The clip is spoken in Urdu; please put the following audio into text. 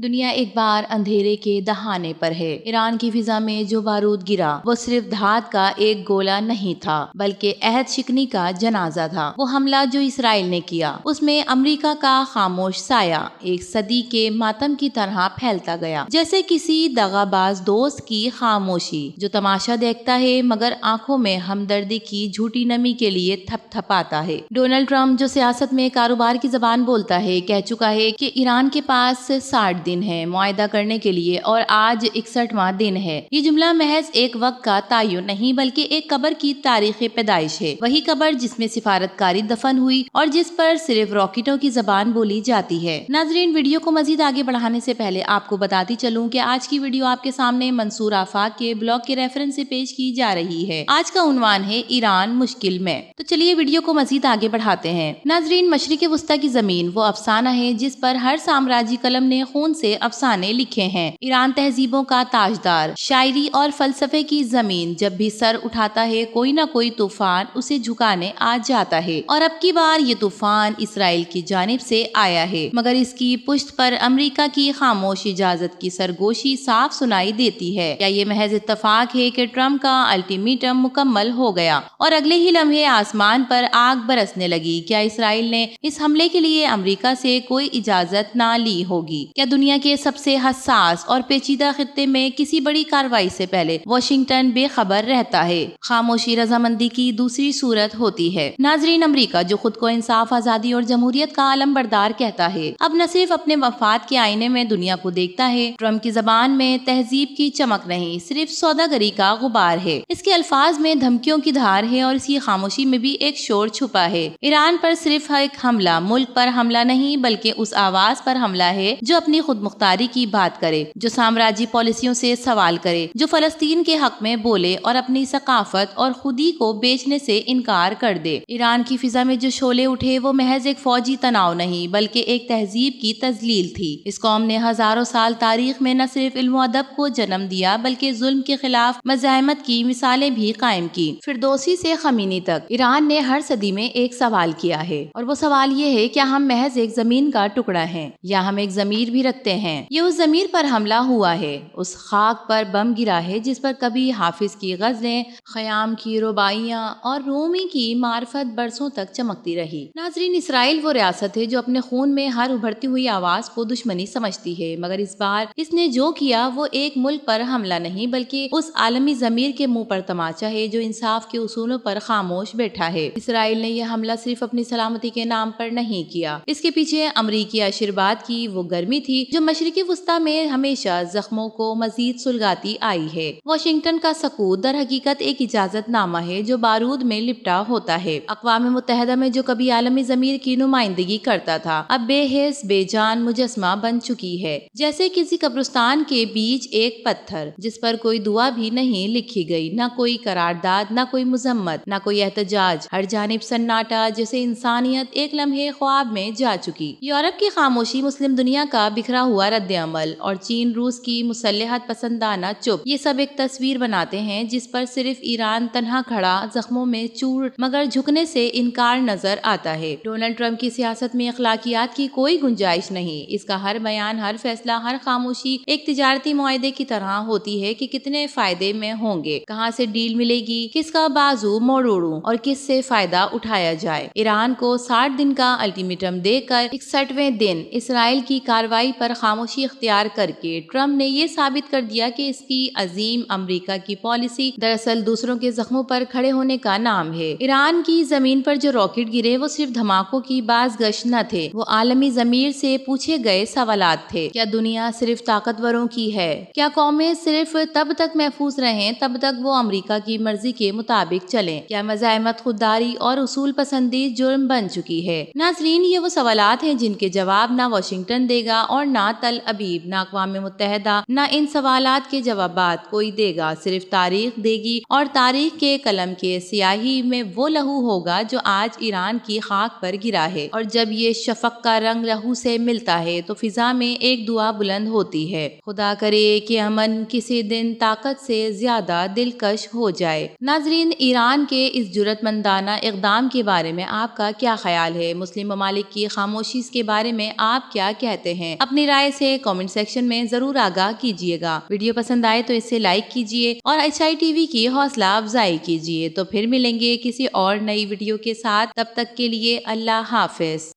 دنیا ایک بار اندھیرے کے دہانے پر ہے۔ ایران کی فضا میں جو بارود گرا وہ صرف دھات کا ایک گولہ نہیں تھا بلکہ عہد شکنی کا جنازہ تھا۔ وہ حملہ جو اسرائیل نے کیا اس میں امریکہ کا خاموش سایہ ایک صدی کے ماتم کی طرح پھیلتا گیا، جیسے کسی دغا باز دوست کی خاموشی جو تماشا دیکھتا ہے مگر آنکھوں میں ہمدردی کی جھوٹی نمی کے لیے تھپ تھپاتا ہے۔ ڈونلڈ ٹرمپ جو سیاست میں کاروبار کی زبان بولتا ہے کہہ چکا ہے کہ ایران کے پاس 60 دن ہے معاہدہ کرنے کے لیے اور آج 61واں دن ہے۔ یہ جملہ محض ایک وقت کا تعین نہیں بلکہ ایک قبر کی تاریخ پیدائش ہے، وہی قبر جس میں سفارتکاری دفن ہوئی اور جس پر صرف راکٹوں کی زبان بولی جاتی ہے۔ ناظرین، ویڈیو کو مزید آگے بڑھانے سے پہلے آپ کو بتاتی چلوں کہ آج کی ویڈیو آپ کے سامنے منصور آفاق کے بلاگ کے ریفرنس سے پیش کی جا رہی ہے۔ آج کا عنوان ہے ایران مشکل میں۔ تو چلیے ویڈیو کو مزید آگے بڑھاتے ہیں۔ ناظرین، مشرق وسطی کی زمین وہ افسانہ ہے جس پر ہر سامراجی قلم نے خون سے افسانے لکھے ہیں۔ ایران تہذیبوں کا تاجدار، شاعری اور فلسفے کی زمین جب بھی سر اٹھاتا ہے کوئی نہ کوئی طوفان اسے جھکانے آ جاتا ہے، اور اب کی بار یہ طوفان اسرائیل کی جانب سے آیا ہے، مگر اس کی پشت پر امریکہ کی خاموش اجازت کی سرگوشی صاف سنائی دیتی ہے۔ کیا یہ محض اتفاق ہے کہ ٹرمپ کا الٹیمیٹم مکمل ہو گیا اور اگلے ہی لمحے آسمان پر آگ برسنے لگی؟ کیا اسرائیل نے اس حملے کے لیے امریکہ سے کوئی اجازت نہ لی ہوگی؟ کیا دنیا کے سب سے حساس اور پیچیدہ خطے میں کسی بڑی کارروائی سے پہلے واشنگٹن بے خبر رہتا ہے؟ خاموشی رضامندی کی دوسری صورت ہوتی ہے۔ ناظرین، امریکہ جو خود کو انصاف، آزادی اور جمہوریت کا علم بردار کہتا ہے، اب نہ صرف اپنے مفاد کے آئینے میں دنیا کو دیکھتا ہے۔ ٹرمپ کی زبان میں تہذیب کی چمک نہیں، صرف سوداگری کا غبار ہے۔ اس کے الفاظ میں دھمکیوں کی دھار ہے اور اس کی خاموشی میں بھی ایک شور چھپا ہے۔ ایران پر صرف ایک حملہ ملک پر حملہ نہیں بلکہ اس آواز پر حملہ ہے جو اپنی خود مختاری کی بات کرے، جو سامراجی پالیسیوں سے سوال کرے، جو فلسطین کے حق میں بولے اور اپنی ثقافت اور خودی کو بیچنے سے انکار کر دے۔ ایران کی فضا میں جو شعلے اٹھے وہ محض ایک فوجی تناؤ نہیں بلکہ ایک تہذیب کی تذلیل تھی۔ اس قوم نے ہزاروں سال تاریخ میں نہ صرف علم و ادب کو جنم دیا بلکہ ظلم کے خلاف مزاحمت کی مثالیں بھی قائم کی۔ فردوسی سے خمینی تک ایران نے ہر صدی میں ایک سوال کیا ہے، اور وہ سوال یہ ہے کیا ہم محض ایک زمین کا ٹکڑا ہیں یا ہم ایک ضمیر بھی رکھتے ہیں؟ یہ اس ضمیر پر حملہ ہوا ہے، اس خاک پر بم گرا ہے جس پر کبھی حافظ کی غزلیں، خیام کی رباعیاں اور رومی کی معرفت برسوں تک چمکتی رہی۔ ناظرین، اسرائیل وہ ریاست ہے جو اپنے خون میں ہر ابھرتی ہوئی آواز کو دشمنی سمجھتی ہے، مگر اس بار اس نے جو کیا وہ ایک ملک پر حملہ نہیں بلکہ اس عالمی ضمیر کے منہ پر تماچا ہے جو انصاف کے اصولوں پر خاموش بیٹھا ہے۔ اسرائیل نے یہ حملہ صرف اپنی سلامتی کے نام پر نہیں کیا، اس کے پیچھے امریکی آشرواد کی وہ گرمی تھی جو مشرقی وسطی میں ہمیشہ زخموں کو مزید سلگاتی آئی ہے۔ واشنگٹن کا سکوت در حقیقت ایک اجازت نامہ ہے جو بارود میں لپٹا ہوتا ہے۔ اقوام متحدہ میں جو کبھی عالمی ضمیر کی نمائندگی کرتا تھا اب بے حس بے جان مجسمہ بن چکی ہے، جیسے کسی قبرستان کے بیچ ایک پتھر جس پر کوئی دعا بھی نہیں لکھی گئی، نہ کوئی قرارداد، نہ کوئی مذمت، نہ کوئی احتجاج، ہر جانب سناٹا جیسے انسانیت ایک لمحے خواب میں جا چکی۔ یورپ کی خاموشی، مسلم دنیا کا بکھرا ہوا رد عمل اور چین روس کی مسلحت پسندانہ چپ، یہ سب ایک تصویر بناتے ہیں جس پر صرف ایران تنہا کھڑا زخموں میں چور مگر جھکنے سے انکار نظر آتا ہے۔ ڈونلڈ ٹرمپ کی سیاست میں اخلاقیات کی کوئی گنجائش نہیں، اس کا ہر بیان، ہر فیصلہ، ہر خاموشی ایک تجارتی معاہدے کی طرح ہوتی ہے کہ کتنے فائدے میں ہوں گے، کہاں سے ڈیل ملے گی، کس کا بازو موڑوں اور کس سے فائدہ اٹھایا جائے۔ ایران کو 60 دن کا الٹیمیٹم دے کر 61ویں دن اسرائیل کی کارروائی پر خاموشی اختیار کر کے ٹرمپ نے یہ ثابت کر دیا کہ اس کی عظیم امریکہ کی پالیسی دراصل دوسروں کے زخموں پر کھڑے ہونے کا نام ہے۔ ایران کی زمین پر جو راکٹ گرے وہ صرف دھماکوں کی بازگشت نہ تھے، وہ عالمی ضمیر سے پوچھے گئے سوالات تھے۔ کیا دنیا صرف طاقتوروں کی ہے؟ کیا قومیں صرف تب تک محفوظ رہیں تب تک وہ امریکہ کی مرضی کے مطابق چلیں؟ کیا مزاحمت خودداری اور اصول پسندی جرم بن چکی ہے؟ ناظرین، یہ وہ سوالات ہیں جن کے جواب نہ واشنگٹن دے گا اور نہ تل ابیب، نہ اقوام متحدہ، نہ ان سوالات کے جوابات کوئی دے گا، صرف تاریخ دے گی، اور تاریخ کے قلم کے سیاہی میں وہ لہو ہوگا جو آج ایران کی خاک پر گرا ہے۔ اور جب یہ شفق کا رنگ لہو سے ملتا ہے تو فضا میں ایک دعا بلند ہوتی ہے، خدا کرے کہ امن کسی دن طاقت سے زیادہ دلکش ہو جائے۔ ناظرین، ایران کے اس جرأت مندانہ اقدام کے بارے میں آپ کا کیا خیال ہے؟ مسلم ممالک کی خاموشی کے بارے میں آپ کیا کہتے ہیں؟ اپنی رائے سے کامنٹ سیکشن میں ضرور آگاہ کیجیے گا۔ ویڈیو پسند آئے تو اسے لائک کیجیے اور HI TV کی حوصلہ افزائی کیجیے۔ تو پھر ملیں گے کسی اور نئی ویڈیو کے ساتھ، تب تک کے لیے اللہ حافظ۔